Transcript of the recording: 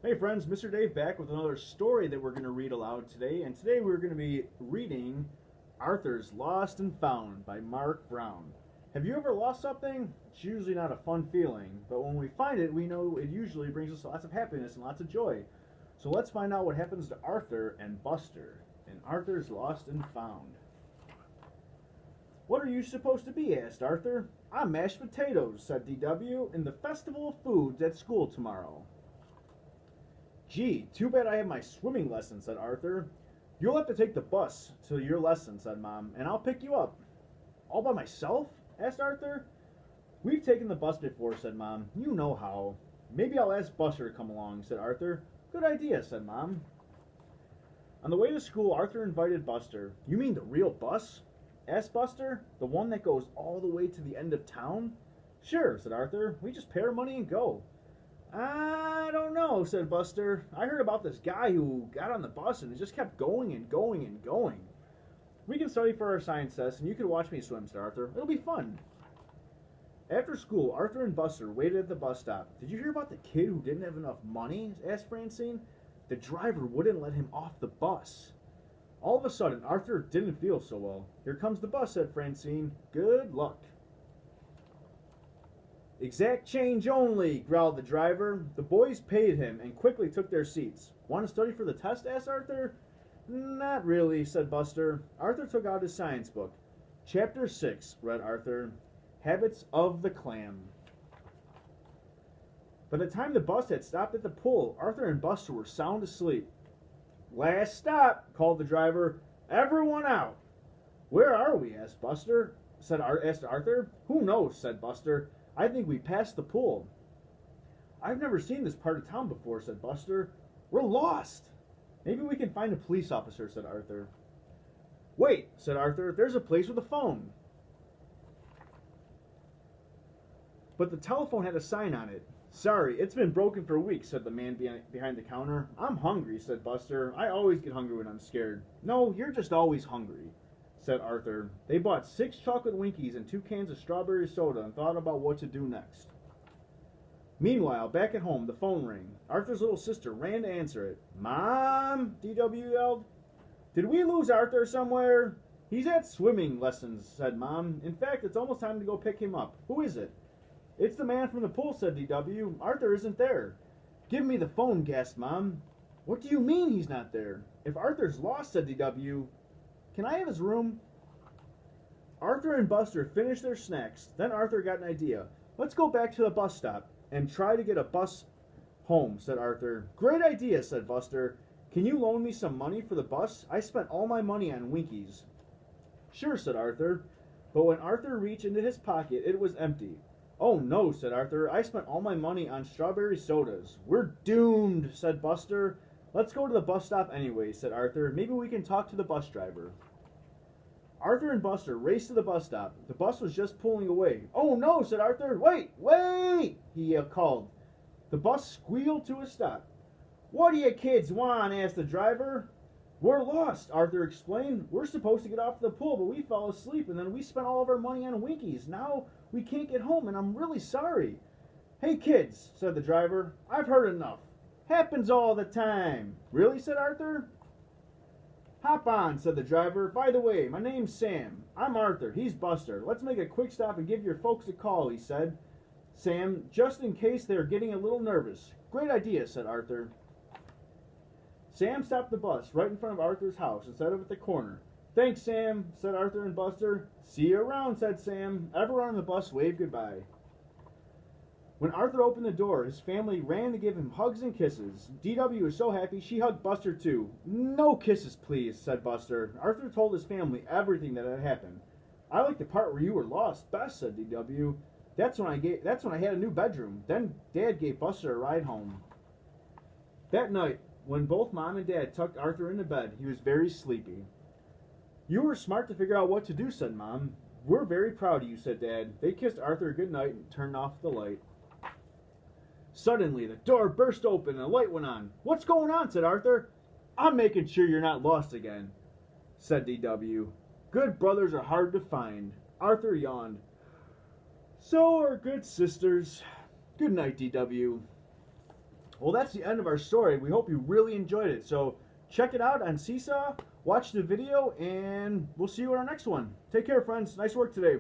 Hey friends, Mr. Dave back with another story that we're going to read aloud today. And today we're going to be reading Arthur's Lost and Found by Mark Brown. Have you ever lost something? It's usually not a fun feeling, but when we find it, we know it usually brings us lots of happiness and lots of joy. So let's find out what happens to Arthur and Buster in Arthur's Lost and Found. What are you supposed to be? Asked Arthur. I'm mashed potatoes, said DW, in the Festival of Foods at school tomorrow. Gee, too bad I have my swimming lesson, said Arthur. You'll have to take the bus to your lesson, said Mom, and I'll pick you up. All by myself? Asked Arthur. We've taken the bus before, said Mom. You know how. Maybe I'll ask Buster to come along, said Arthur. Good idea, said Mom. On the way to school, Arthur invited Buster. You mean the real bus? Asked Buster. The one that goes all the way to the end of town? Sure, said Arthur. We just pay our money and go. I don't know, said Buster. I heard about this guy who got on the bus and it just kept going and going and going. We can study for our science test and you can watch me swim, said Arthur. It'll be fun. After school, Arthur and Buster waited at the bus stop. Did you hear about the kid who didn't have enough money? Asked Francine. The driver wouldn't let him off the bus. All of a sudden, Arthur didn't feel so well. Here comes the bus, said Francine. Good luck. Exact change only, growled the driver. The boys paid him and quickly took their seats. Want to study for the test? Asked Arthur. Not really, said Buster. Arthur took out his science book. Chapter 6, read Arthur. Habits of the Clam. By the time the bus had stopped at the pool, Arthur and Buster were sound asleep. Last stop, called the driver. Everyone out. Where are we? Asked Buster. Asked Arthur. Who knows? Said Buster. I think we passed the pool. I've never seen this part of town before, said Buster. We're lost. Maybe we can find a police officer, said Arthur. Wait, said Arthur. There's a place with a phone. But the telephone had a sign on it. Sorry, it's been broken for weeks, said the man behind the counter. I'm hungry, said Buster. I always get hungry when I'm scared. No, you're just always hungry, said Arthur. They bought 6 chocolate Winkies and 2 cans of strawberry soda and thought about what to do next. Meanwhile, back at home, the phone rang. Arthur's little sister ran to answer it. Mom, DW yelled. Did we lose Arthur somewhere? He's at swimming lessons, said Mom. In fact, it's almost time to go pick him up. Who is it? It's the man from the pool, said DW. Arthur isn't there. Give me the phone, gasped Mom. What do you mean he's not there? If Arthur's lost, said DW, can I have his room? Arthur and Buster finished their snacks. Then Arthur got an idea. Let's go back to the bus stop and try to get a bus home, said Arthur. Great idea, said Buster. Can you loan me some money for the bus? I spent all my money on Winkies. Sure, said Arthur. But when Arthur reached into his pocket, it was empty. Oh no, said Arthur. I spent all my money on strawberry sodas. We're doomed, said Buster. Let's go to the bus stop anyway, said Arthur. Maybe we can talk to the bus driver. Arthur and Buster raced to the bus stop. The bus was just pulling away. Oh no, said Arthur. Wait, wait, he called. The bus squealed to a stop. What do you kids want? Asked the driver. We're lost, Arthur explained. We're supposed to get off the pool, but we fell asleep, and then we spent all of our money on Winkies. Now we can't get home, and I'm really sorry. Hey kids, said the driver. I've heard enough. Happens all the time. Really, said Arthur. Hop on, said the driver. By the way, my name's Sam. I'm Arthur. He's Buster. Let's make a quick stop and give your folks a call, he said. Sam, just in case they're getting a little nervous. Great idea, said Arthur. Sam stopped the bus right in front of Arthur's house and set it at the corner. Thanks, Sam, said Arthur and Buster. See you around, said Sam. Everyone on the bus waved goodbye. When Arthur opened the door, his family ran to give him hugs and kisses. DW was so happy she hugged Buster too. No kisses, please, said Buster. Arthur told his family everything that had happened. I like the part where you were lost best, said DW. That's when I had a new bedroom. Then Dad gave Buster a ride home. That night, when both Mom and Dad tucked Arthur into bed, he was very sleepy. You were smart to figure out what to do, said Mom. We're very proud of you, said Dad. They kissed Arthur good night and turned off the light. Suddenly, the door burst open and a light went on. What's going on? Said Arthur. I'm making sure you're not lost again, said DW. Good brothers are hard to find. Arthur yawned. So are good sisters. Good night, DW. Well, that's the end of our story. We hope you really enjoyed it. So check it out on Seesaw, watch the video, and we'll see you in our next one. Take care, friends. Nice work today.